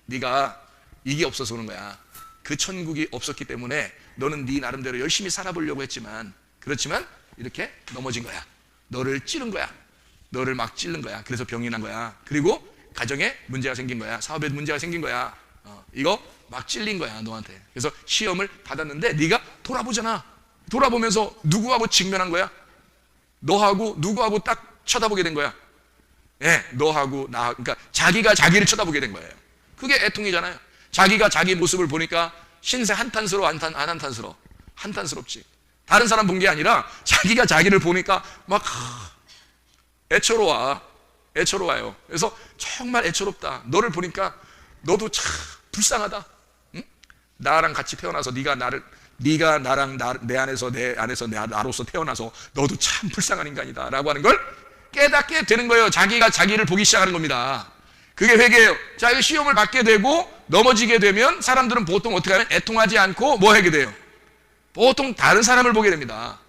네가 이게 없어서 그런 거야. 그 천국이 없었기 때문에 너는 네 나름대로 열심히 살아보려고 했지만, 그렇지만 이렇게 넘어진 거야. 너를 찌른 거야. 너를 막 찌른 거야. 그래서 병이 난 거야. 그리고 가정에 문제가 생긴 거야. 사업에 문제가 생긴 거야. 이거 막 찔린 거야, 너한테. 그래서 시험을 받았는데 네가 돌아보잖아. 돌아보면서 누구하고 직면한 거야? 너하고 누구하고 딱 쳐다보게 된 거야? 예, 너하고 나, 그러니까 자기가 자기를 쳐다보게 된 거예요. 그게 애통이잖아요. 자기가 자기 모습을 보니까 신세 한탄스러워, 안 한탄스러워? 한탄스럽지. 다른 사람 본 게 아니라 자기가 자기를 보니까 막 애처로워요. 그래서 정말 애처롭다. 너를 보니까 너도 참 불쌍하다. 응? 나랑 같이 태어나서 네가 나랑 내 안에서 나로서 태어나서 너도 참 불쌍한 인간이다 라고 하는 걸 깨닫게 되는 거예요. 자기가 자기를 보기 시작하는 겁니다. 그게 회개예요. 자, 이 시험을 받게 되고 넘어지게 되면 사람들은 보통 어떻게 하면 애통하지 않고 뭐 하게 돼요? 보통 다른 사람을 보게 됩니다.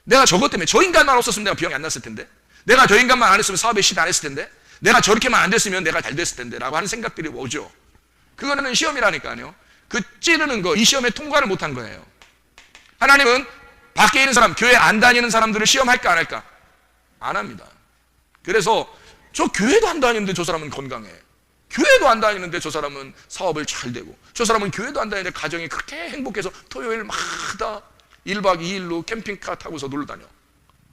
내가 저것 때문에, 저 인간만 없었으면 내가 병이 안 났을 텐데, 내가 저 인간만 안 했으면 사업에 실패 안 했을 텐데, 내가 저렇게만 안 됐으면 내가 잘 됐을 텐데 라고 하는 생각들이 오죠. 그거는 시험이라니까요. 그 찌르는 거, 이 시험에 통과를 못한 거예요. 하나님은 밖에 있는 사람, 교회 안 다니는 사람들을 시험할까 안 할까? 안 합니다. 그래서 저 교회도 안 다니는데 저 사람은 건강해. 교회도 안 다니는데 저 사람은 사업을 잘 되고, 저 사람은 교회도 안 다니는데 가정이 그렇게 행복해서 토요일마다 1박 2일로 캠핑카 타고서 놀러 다녀.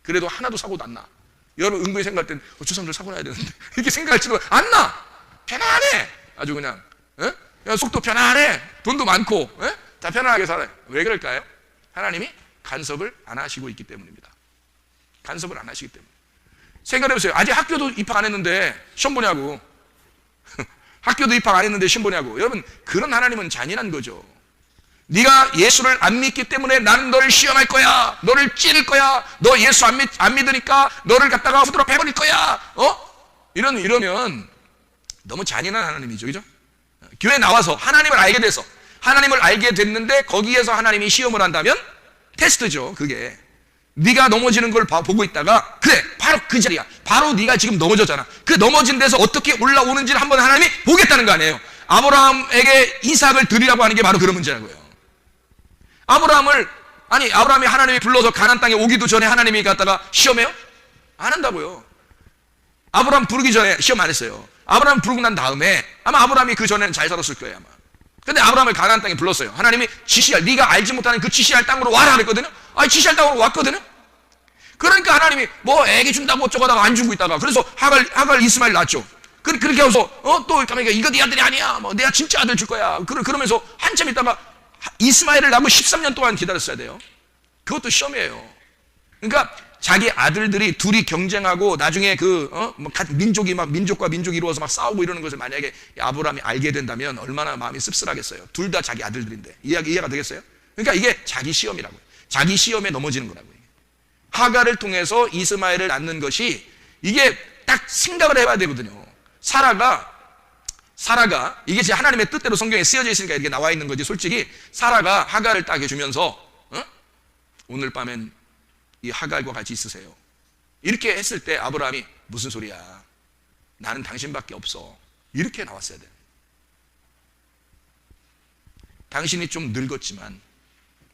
그래도 하나도 사고도 안 나. 여러분 은근히 생각할 땐 저 사람들 사고 나야 되는데 이렇게 생각할지도 안 나. 편안해. 아주 그냥, 그냥 속도 편안해. 돈도 많고, 다 편안하게 살아요. 왜 그럴까요? 하나님이 간섭을 안 하시고 있기 때문입니다. 간섭을 안 하시기 때문에. 생각해보세요. 아직 학교도 입학 안 했는데 시험 보냐고. 학교도 입학 안 했는데 시험 보냐고. 여러분, 그런 하나님은 잔인한 거죠. 네가 예수를 안 믿기 때문에 나는 너를 시험할 거야. 너를 찌를 거야. 너 예수 안 믿으니까 너를 갖다가 후드로 패버릴 거야. 이러면 너무 잔인한 하나님이죠. 그죠? 교회 나와서 하나님을 알게 돼서, 하나님을 알게 됐는데 거기에서 하나님이 시험을 한다면 테스트죠. 그게 네가 넘어지는 걸 보고 있다가, 그래 바로 그 자리야. 바로 네가 지금 넘어졌잖아. 그 넘어진 데서 어떻게 올라오는지를 한번 하나님이 보겠다는 거 아니에요. 아브라함에게 이삭을 드리라고 하는 게 바로 그런 문제라고요. 아브라함이 하나님이 불러서 가나안 땅에 오기도 전에 하나님이 갖다가 시험해요? 안 한다고요. 아브라함 부르기 전에 시험 안 했어요. 아브라함 부르고 난 다음에 아마 아브라함이 그 전에는 잘 살았을 거예요, 아마. 근데 아브라함을 가나안 땅에 불렀어요. 하나님이 지시할, 네가 알지 못하는 그 지시할 땅으로 와라 그랬거든요. 지시할 땅으로 왔거든요. 그러니까 하나님이 뭐 애기 준다고 어쩌고다가 안 주고 있다가, 그래서 하갈 이스마엘 낳았죠. 그렇게 해서 또 이거 네 아들이 아니야. 뭐 내가 진짜 아들 줄 거야. 그러면서 한참 있다가 이스마엘을 낳고 13년 동안 기다렸어야 돼요. 그것도 시험이에요. 그러니까 자기 아들들이 둘이 경쟁하고 나중에 민족과 민족이 이루어서 막 싸우고 이러는 것을 만약에 아브라함이 알게 된다면 얼마나 마음이 씁쓸하겠어요. 둘 다 자기 아들들인데. 이해가 되겠어요? 그러니까 이게 자기 시험이라고요. 자기 시험에 넘어지는 거라고요. 하갈을 통해서 이스마엘을 낳는 것이, 이게 딱 생각을 해봐야 되거든요. 사라가 이게 진짜 하나님의 뜻대로 성경에 쓰여져 있으니까 이렇게 나와 있는 거지. 솔직히 사라가 하갈을 딱 해주면서 오늘 밤엔 이 하갈과 같이 있으세요, 이렇게 했을 때 아브라함이 무슨 소리야, 나는 당신밖에 없어, 이렇게 나왔어야 돼. 당신이 좀 늙었지만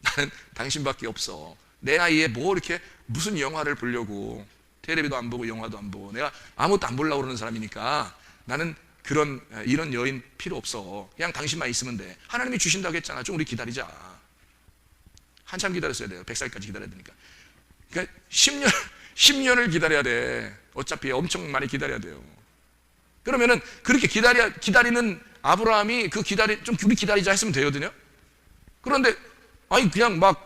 나는 당신밖에 없어. 내 나이에 뭐 이렇게 무슨 영화를 보려고, 텔레비도 안 보고 영화도 안 보고, 내가 아무것도 안 보려고 그러는 사람이니까 나는 이런 여인 필요 없어. 그냥 당신만 있으면 돼. 하나님이 주신다고 했잖아. 좀 우리 기다리자. 한참 기다렸어야 돼요. 100살까지 기다려야 되니까. 그러니까 10년을 기다려야 돼. 어차피 엄청 많이 기다려야 돼요. 그러면은 그렇게 기다리는 아브라함이 좀 우리 기다리자 했으면 되거든요. 그런데 그냥 막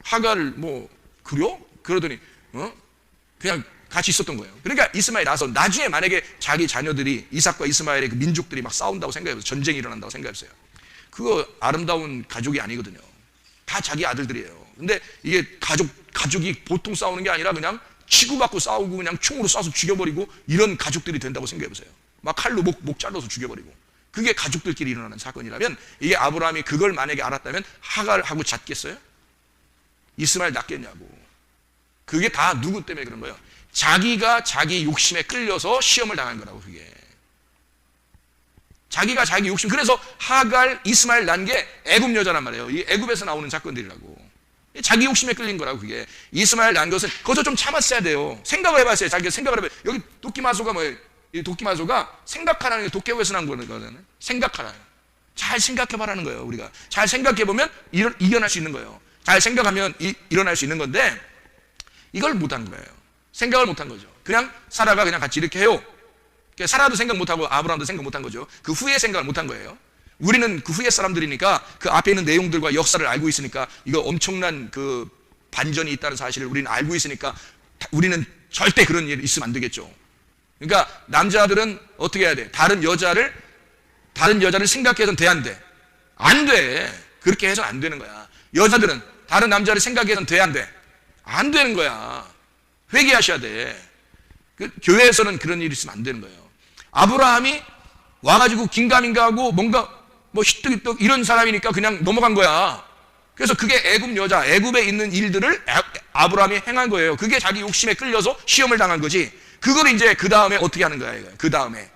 하갈을 그려? 그러더니 그냥 같이 있었던 거예요. 그러니까 이스마엘 나서 나중에 만약에 자기 자녀들이, 이삭과 이스마엘의 그 민족들이 막 싸운다고 생각해보세요. 전쟁이 일어난다고 생각해보세요. 그거 아름다운 가족이 아니거든요. 다 자기 아들들이에요. 근데 이게 가족이 보통 싸우는 게 아니라 그냥 치고받고 싸우고 그냥 총으로 쏴서 죽여버리고 이런 가족들이 된다고 생각해보세요. 막 칼로 목 잘라서 죽여버리고. 그게 가족들끼리 일어나는 사건이라면, 이게 아브라함이 그걸 만약에 알았다면 하갈하고 잤겠어요? 이스마엘 낳겠냐고. 그게 다 누구 때문에 그런 거예요? 자기가 자기 욕심에 끌려서 시험을 당한 거라고. 그게 자기가 자기 욕심. 그래서 하갈, 이스마엘 난 게 애굽 여자란 말이에요. 이 애굽에서 나오는 사건들이라고. 자기 욕심에 끌린 거라고. 그게 이스마엘 난 것은 거기서 좀 참았어야 돼요. 생각을 해봤어요. 자기가 생각을 해봐요. 여기 도끼마소가 뭐예요? 이 도끼마소가 생각하라는 게 도깨비에서 난 거거든요. 생각하라. 잘 생각해봐라는 거예요. 우리가 잘 생각해보면 이겨낼 수 있는 거예요. 잘 생각하면 일어날 수 있는 건데, 이걸 못한 거예요. 생각을 못한 거죠. 그냥 사라가 그냥 같이 이렇게 해요. 사라도 생각 못하고 아브라함도 생각 못한 거죠. 그 후에 생각을 못한 거예요. 우리는 그 후에 사람들이니까 그 앞에 있는 내용들과 역사를 알고 있으니까, 이거 엄청난 그 반전이 있다는 사실을 우리는 알고 있으니까 우리는 절대 그런 일이 있으면 안 되겠죠. 그러니까 남자들은 어떻게 해야 돼? 다른 여자를 생각해서는 돼, 안 돼? 안 돼. 그렇게 해서는 안 되는 거야. 여자들은 다른 남자를 생각해서는 돼, 안 돼? 안 되는 거야. 회개하셔야 돼. 교회에서는 그런 일이 있으면 안 되는 거예요. 아브라함이 와가지고 긴가민가하고 뭔가 히뜩히뜩 이런 사람이니까 그냥 넘어간 거야. 그래서 그게 애굽 여자, 애굽에 있는 일들을 아브라함이 행한 거예요. 그게 자기 욕심에 끌려서 시험을 당한 거지. 그걸 이제 그 다음에 어떻게 하는 거야? 그 다음에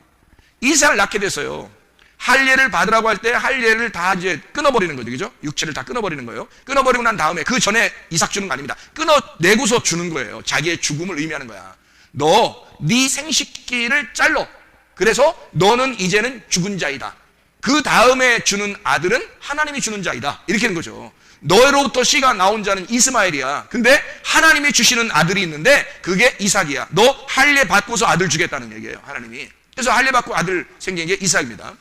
이삭을 낳게 됐어요. 할례를 받으라고 할 때 할례를 다 이제 끊어버리는 거죠. 그죠? 육체를 다 끊어버리는 거예요. 끊어버리고 난 다음에, 그 전에 이삭 주는 거 아닙니다. 끊어내고서 주는 거예요. 자기의 죽음을 의미하는 거야. 너 네 생식기를 잘라. 그래서 너는 이제는 죽은 자이다. 그 다음에 주는 아들은 하나님이 주는 자이다. 이렇게 하는 거죠. 너로부터 씨가 나온 자는 이스마엘이야. 근데 하나님이 주시는 아들이 있는데 그게 이삭이야. 너 할례 받고서 아들 주겠다는 얘기예요, 하나님이. 그래서 할례 받고 아들 생긴 게 이삭입니다.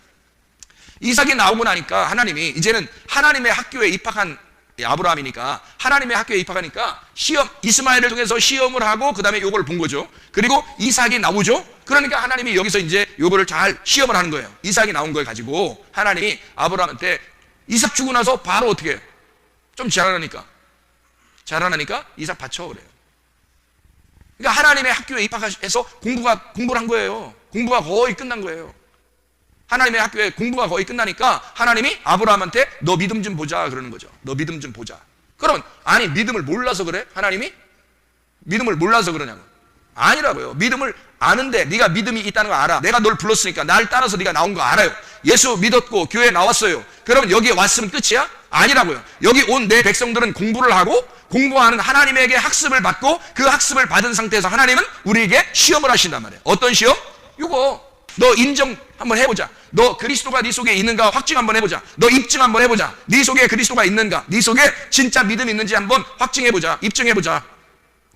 이삭이 나오고 나니까 하나님이 이제는 하나님의 학교에 입학한 아브라함이니까 하나님의 학교에 입학하니까 시험, 이스마엘을 통해서 시험을 하고 그 다음에 요걸 본 거죠. 그리고 이삭이 나오죠. 그러니까 하나님이 여기서 이제 요거를 잘 시험을 하는 거예요. 이삭이 나온 걸 가지고 하나님이 아브라함한테 이삭 주고 나서 바로 어떻게 해요? 좀 자라나니까 이삭 바쳐 그래요. 그러니까 하나님의 학교에 입학해서 공부를 한 거예요. 공부가 거의 끝난 거예요. 하나님의 학교에 공부가 거의 끝나니까 하나님이 아브라함한테 너 믿음 좀 보자 그러는 거죠. 너 믿음 좀 보자. 그러면 아니 믿음을 몰라서 그래? 하나님이? 믿음을 몰라서 그러냐고. 아니라고요. 믿음을 아는데 네가 믿음이 있다는 거 알아. 내가 널 불렀으니까 날 따라서 네가 나온 거 알아요. 예수 믿었고 교회 나왔어요. 그러면 여기에 왔으면 끝이야? 아니라고요. 여기 온 내 백성들은 공부를 하고 공부하는 하나님에게 학습을 받고 그 학습을 받은 상태에서 하나님은 우리에게 시험을 하신단 말이에요. 어떤 시험? 이거 너 인정 한번 해보자. 너 그리스도가 네 속에 있는가 확증 한번 해보자. 너 입증 한번 해보자. 네 속에 그리스도가 있는가, 네 속에 진짜 믿음이 있는지 한번 확증해보자. 입증해보자.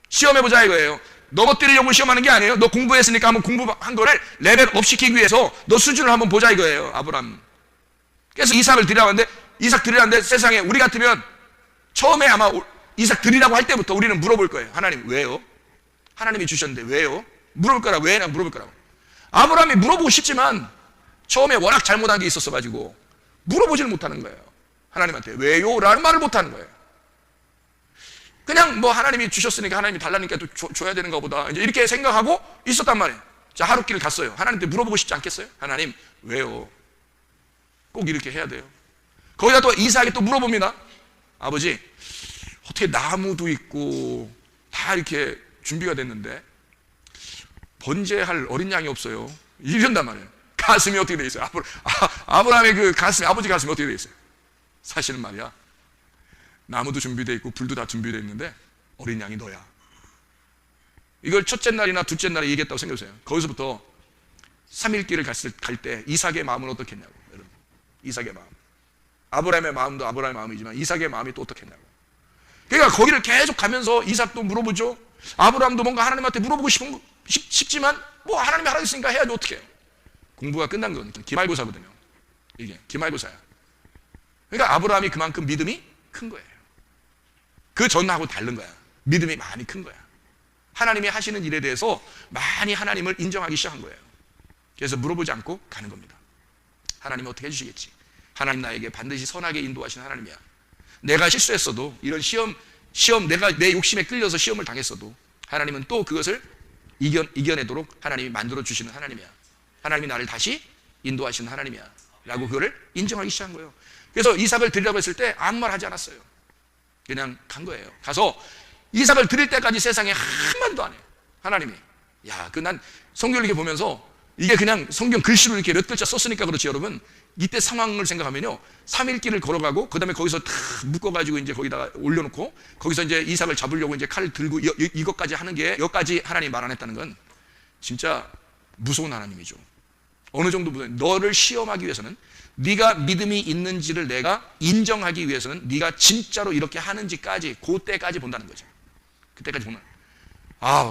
시험해보자 이거예요. 넘어뜨리려고 시험하는 게 아니에요. 너 공부했으니까 한번 공부한 거를 레벨업 시키기 위해서 너 수준을 한번 보자 이거예요, 아브라함. 그래서 이삭을 드리라고 하는데, 이삭 드리라는데 세상에 우리 같으면 처음에 아마 이삭 드리라고 할 때부터 우리는 물어볼 거예요. 하나님 왜요? 하나님이 주셨는데 왜요? 물어볼 거라. 왜냐 물어볼 거라고. 아브라함이 물어보고 싶지만 처음에 워낙 잘못한 게 있었어 가지고 물어보질 못하는 거예요. 하나님한테 왜요? 라는 말을 못하는 거예요. 그냥 뭐 하나님이 주셨으니까 하나님이 달라니까 또 줘야 되는가 보다 이제 이렇게 생각하고 있었단 말이에요. 자, 하룻길을 갔어요. 하나님한테 물어보고 싶지 않겠어요? 하나님 왜요? 꼭 이렇게 해야 돼요. 거기다 또 이삭이 또 물어봅니다. 아버지 어떻게 나무도 있고 다 이렇게 준비가 됐는데 번제할 어린 양이 없어요. 이런단 말이에요. 가슴이 어떻게 돼 있어요? 아브라함의 그 가슴이, 아버지 가슴이 어떻게 돼 있어요? 사실은 말이야, 나무도 준비되어 있고 불도 다 준비되어 있는데 어린 양이 너야. 이걸 첫째 날이나 둘째 날에 얘기했다고 생각해보세요. 거기서부터 3일길을 갈 때 이삭의 마음은 어떻겠냐고. 여러분, 이삭의 마음, 아브라함의 마음도 아브라함의 마음이지만 이삭의 마음이 또 어떻겠냐고. 그러니까 거기를 계속 가면서 이삭도 물어보죠. 아브라함도 뭔가 하나님한테 물어보고 싶지만 뭐 하나님이 하라 했으니까 해야지 어떻게 해요. 공부가 끝난 건 기말고사거든요. 이게 기말고사야. 그러니까 아브라함이 그만큼 믿음이 큰 거예요. 그 전하고 다른 거야. 믿음이 많이 큰 거야. 하나님이 하시는 일에 대해서 많이 하나님을 인정하기 시작한 거예요. 그래서 물어보지 않고 가는 겁니다. 하나님이 어떻게 해주시겠지. 하나님 나에게 반드시 선하게 인도하시는 하나님이야. 내가 실수했어도 이런 시험 내가 내 욕심에 끌려서 시험을 당했어도 하나님은 또 그것을 이겨내도록 하나님이 만들어 주시는 하나님이야. 하나님이 나를 다시 인도하시는 하나님이야 라고 그거를 인정하기 시작한 거예요. 그래서 이삭을 드리라고 했을 때 아무 말 하지 않았어요. 그냥 간 거예요. 가서 이삭을 드릴 때까지 세상에 한마디도 안 해요. 하나님이. 야, 난 성경을 이렇게 보면서 이게 그냥 성경 글씨로 이렇게 몇 글자 썼으니까 그렇지 여러분, 이때 상황을 생각하면요, 3일길을 걸어가고 그 다음에 거기서 다 묶어가지고 이제 거기다가 올려놓고 거기서 이제 이삭을 잡으려고 이제 칼을 들고 이것까지 하는 게, 여기까지 하나님 말 안 했다는 건 진짜 무서운 하나님이죠. 어느 정도 무서워요. 너를 시험하기 위해서는, 네가 믿음이 있는지를 내가 인정하기 위해서는 네가 진짜로 이렇게 하는지까지 그때까지 본다는 거죠. 그때까지 보면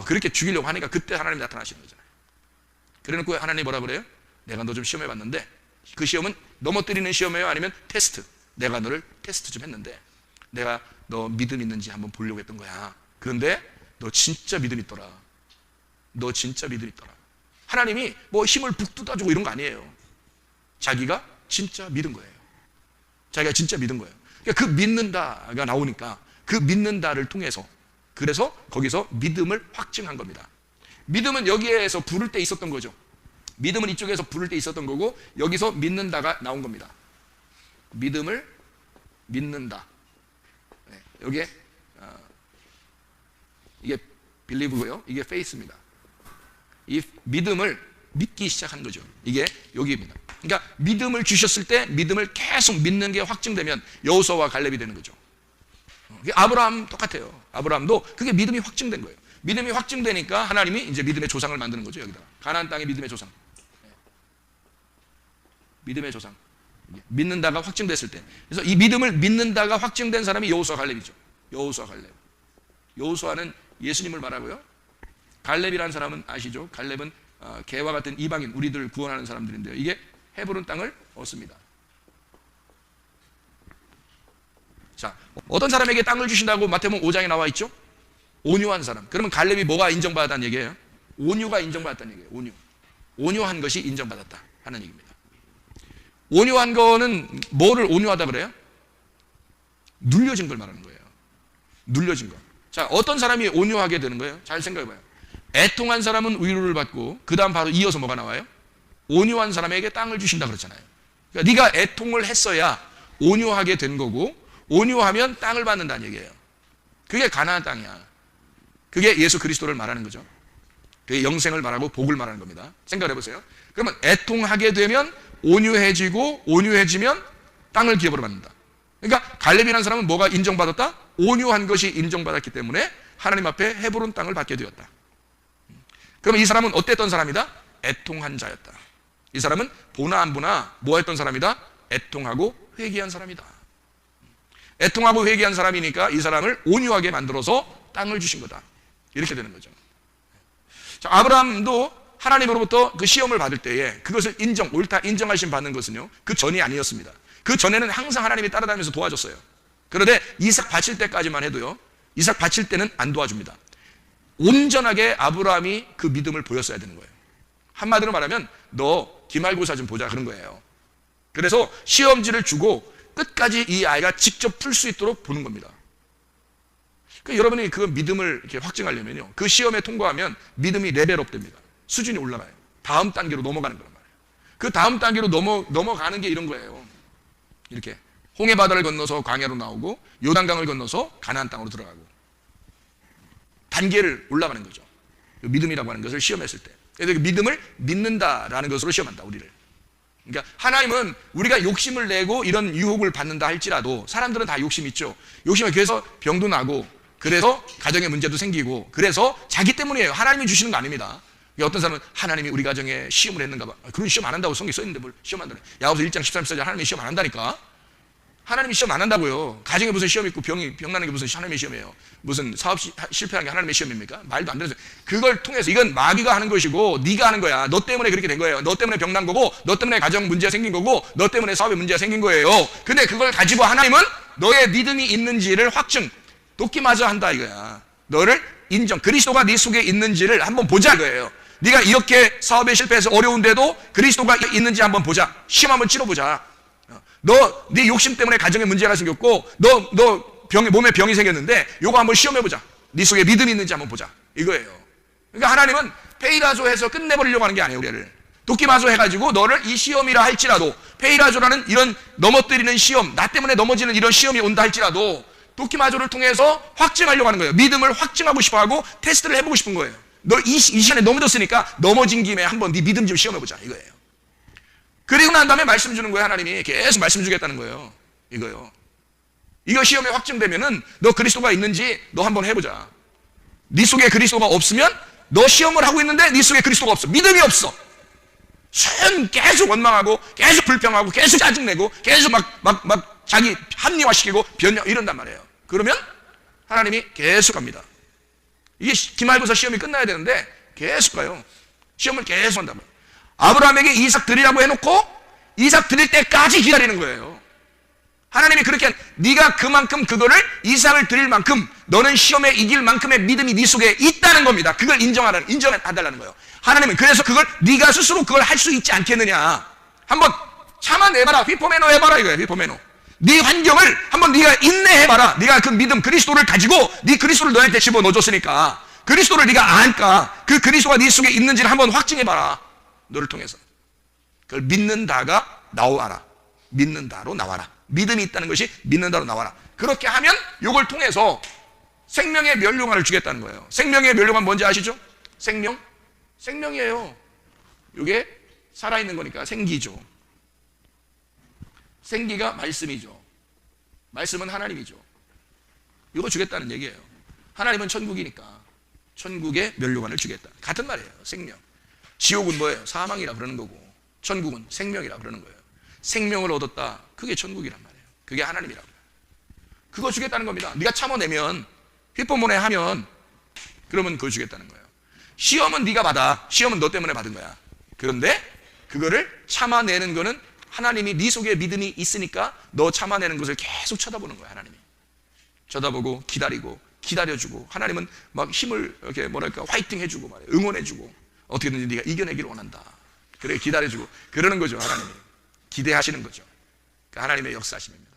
그렇게 죽이려고 하니까 그때 하나님이 나타나시는 거잖아요. 그래놓고 하나님이 뭐라 그래요? 내가 너 좀 시험해봤는데, 그 시험은 넘어뜨리는 시험이에요? 아니면 테스트? 내가 너를 테스트 좀 했는데 내가 너 믿음 있는지 한번 보려고 했던 거야. 그런데 너 진짜 믿음 있더라. 너 진짜 믿음 있더라. 하나님이 뭐 힘을 북돋아주고 이런 거 아니에요. 자기가 진짜 믿은 거예요. 자기가 진짜 믿은 거예요. 그러니까 그 믿는다가 나오니까 그 믿는다를 통해서, 그래서 거기서 믿음을 확증한 겁니다. 믿음은 여기에서 부를 때 있었던 거죠. 믿음은 이쪽에서 부를 때 있었던 거고 여기서 믿는다가 나온 겁니다. 믿음을 믿는다. 네, 여기에 이게 believe고요. 이게 faith입니다. 이 믿음을 믿기 시작한 거죠. 이게 여기입니다. 그러니까 믿음을 주셨을 때 믿음을 계속 믿는 게 확증되면 여호수아와 갈렙이 되는 거죠. 아브라함 똑같아요. 아브라함도 그게 믿음이 확증된 거예요. 믿음이 확증되니까 하나님이 이제 믿음의 조상을 만드는 거죠. 여기다가 가나안 땅의 믿음의 조상. 믿음의 조상. 믿는다가 확증됐을 때. 그래서 이 믿음을 믿는다가 확증된 사람이 여호수아 갈렙이죠. 여호수아 갈렙. 여호수아는 예수님을 말하고요. 갈렙이라는 사람은 아시죠? 갈렙은 개와 같은 이방인, 우리들 구원하는 사람들인데요. 이게 헤브론 땅을 얻습니다. 자, 어떤 사람에게 땅을 주신다고 마태복음 5장에 나와 있죠? 온유한 사람. 그러면 갈렙이 뭐가 인정받았다는 얘기예요? 온유가 인정받았다는 얘기예요. 온유. 온유한 것이 인정받았다 하는 얘기입니다. 온유한 거는 뭐를 온유하다 그래요? 눌려진 걸 말하는 거예요. 눌려진 거. 자, 어떤 사람이 온유하게 되는 거예요? 잘 생각해봐요. 애통한 사람은 위로를 받고 그 다음 바로 이어서 뭐가 나와요? 온유한 사람에게 땅을 주신다 그랬잖아요. 그러니까 네가 애통을 했어야 온유하게 된 거고, 온유하면 땅을 받는다는 얘기예요. 그게 가나안 땅이야. 그게 예수 그리스도를 말하는 거죠. 그게 영생을 말하고 복을 말하는 겁니다. 생각해 보세요. 그러면 애통하게 되면 온유해지고, 온유해지면 땅을 기업으로 받는다. 그러니까 갈렙이라는 사람은 뭐가 인정받았다? 온유한 것이 인정받았기 때문에 하나님 앞에 헤브론 땅을 받게 되었다. 그러면 이 사람은 어땠던 사람이다? 애통한 자였다. 이 사람은 보나 안 보나 뭐 했던 사람이다? 애통하고 회개한 사람이다. 애통하고 회개한 사람이니까 이 사람을 온유하게 만들어서 땅을 주신 거다. 이렇게 되는 거죠. 자, 아브라함도 하나님으로부터 그 시험을 받을 때에 그것을 옳다 인정하심 받는 것은요, 그 전이 아니었습니다. 그 전에는 항상 하나님이 따라다니면서 도와줬어요. 그런데 이삭 바칠 때까지만 해도요, 이삭 바칠 때는 안 도와줍니다. 온전하게 아브라함이 그 믿음을 보였어야 되는 거예요. 한마디로 말하면 너 기말고사 좀 보자 그런 거예요. 그래서 시험지를 주고 끝까지 이 아이가 직접 풀 수 있도록 보는 겁니다. 그러니까 여러분이 그 믿음을 이렇게 확증하려면요, 그 시험에 통과하면 믿음이 레벨업 됩니다. 수준이 올라가요. 다음 단계로 넘어가는 거란 말이에요. 그 다음 단계로 넘어가는 게 이런 거예요. 이렇게 홍해 바다를 건너서 광야로 나오고 요단강을 건너서 가나안 땅으로 들어가고 단계를 올라가는 거죠. 믿음이라고 하는 것을 시험했을 때. 그래서 그 믿음을 믿는다라는 것으로 시험한다, 우리를. 그러니까 하나님은 우리가 욕심을 내고 이런 유혹을 받는다 할지라도, 사람들은 다 욕심 있죠. 욕심을 그래서 병도 나고, 그래서 가정에 문제도 생기고, 그래서 자기 때문이에요. 하나님이 주시는 거 아닙니다. 어떤 사람은 하나님이 우리 가정에 시험을 했는가 봐. 그런 시험 안 한다고 성경에 써있는데 뭘 시험 한다네. 야고보서 1장 13절 하나님이 시험 안 한다니까. 하나님이 시험 안 한다고요. 가정에 무슨 시험 있고 병 나는 게 무슨 하나님의 시험이에요. 무슨 사업 실패한 게 하나님의 시험입니까? 말도 안 되는 소리. 그걸 통해서 이건 마귀가 하는 것이고 네가 하는 거야. 너 때문에 그렇게 된 거예요. 너 때문에 병 난 거고, 너 때문에 가정 문제가 생긴 거고, 너 때문에 사업에 문제가 생긴 거예요. 근데 그걸 가지고 하나님은 너의 믿음이 있는지를 확증, 돕기마저 한다 이거야. 너를 인정, 그리스도가 네 속에 있는지를 한번 보자 이거예요. 네가 이렇게 사업에 실패해서 어려운데도 그리스도가 있는지 한번 보자. 시험 한번 치러보자. 네 욕심 때문에 가정에 문제가 생겼고, 몸에 병이 생겼는데 요거 한번 시험해보자. 네 속에 믿음이 있는지 한번 보자 이거예요. 그러니까 하나님은 페이라조 해서 끝내버리려고 하는 게 아니에요. 우리를 돕기마저 해가지고 너를 이 시험이라 할지라도, 페이라조라는 이런 넘어뜨리는 시험, 나 때문에 넘어지는 이런 시험이 온다 할지라도 돕기마저를 통해서 확증하려고 하는 거예요. 믿음을 확증하고 싶어하고 테스트를 해보고 싶은 거예요. 너 이 시간에 넘어졌으니까 넘어진 김에 한번 네 믿음 좀 시험해보자 이거예요. 그리고 난 다음에 말씀 주는 거예요. 하나님이 계속 말씀 주겠다는 거예요. 이거요. 이거 시험에 확증되면은 너 그리스도가 있는지 너 한번 해보자. 네 속에 그리스도가 없으면 너 시험을 하고 있는데 네 속에 그리스도가 없어. 믿음이 없어. 계속 원망하고 계속 불평하고 계속 짜증내고 계속 막 자기 합리화시키고 변명 이런단 말이에요. 그러면 하나님이 계속 갑니다. 이게 기말고사 시험이 끝나야 되는데 계속 가요. 시험을 계속 한단 말이에요. 아브라함에게 이삭 드리라고 해놓고 이삭 드릴 때까지 기다리는 거예요. 하나님이 그렇게 네가 그만큼 그거를 이삭을 드릴 만큼 너는 시험에 이길 만큼의 믿음이 네 속에 있다는 겁니다. 그걸 인정해달라는 거예요. 하나님은 그래서 그걸 네가 스스로 그걸 할 수 있지 않겠느냐. 한번 참아내봐라. 휘포메노 해봐라 이거예요. 휘포메노. 네 환경을 한번 네가 인내해봐라. 네가 그 믿음 그리스도를 가지고 네 그리스도를 너한테 집어넣어줬으니까 그리스도를 네가 아니까 그 그리스도가 네 속에 있는지를 한번 확증해봐라. 너를 통해서. 그걸 믿는다가 나와라. 믿는다로 나와라. 믿음이 있다는 것이 믿는다로 나와라. 그렇게 하면 이걸 통해서 생명의 멸류관을 주겠다는 거예요. 생명의 멸류관 뭔지 아시죠? 생명이에요. 이게 살아있는 거니까 생기죠. 생기가 말씀이죠. 말씀은 하나님이죠. 이거 주겠다는 얘기예요. 하나님은 천국이니까 천국의 멸류관을 주겠다. 같은 말이에요. 생명. 지옥은 뭐예요? 사망이라 그러는 거고 천국은 생명이라 그러는 거예요. 생명을 얻었다. 그게 천국이란 말이에요. 그게 하나님이라고. 그거 주겠다는 겁니다. 네가 참아내면, 휘포문에 하면, 그러면 그걸 주겠다는 거예요. 시험은 네가 받아. 시험은 너 때문에 받은 거야. 그런데 그거를 참아내는 거는 하나님이 네 속에 믿음이 있으니까 너 참아내는 것을 계속 쳐다보는 거야. 하나님이 쳐다보고 기다리고 기다려주고, 하나님은 막 힘을 이렇게 뭐랄까 화이팅 해주고 말이야. 응원해주고, 어떻게든지 네가 이겨내기를 원한다. 그래 기다려주고 그러는 거죠. 하나님이 기대하시는 거죠. 하나님의 역사하심입니다.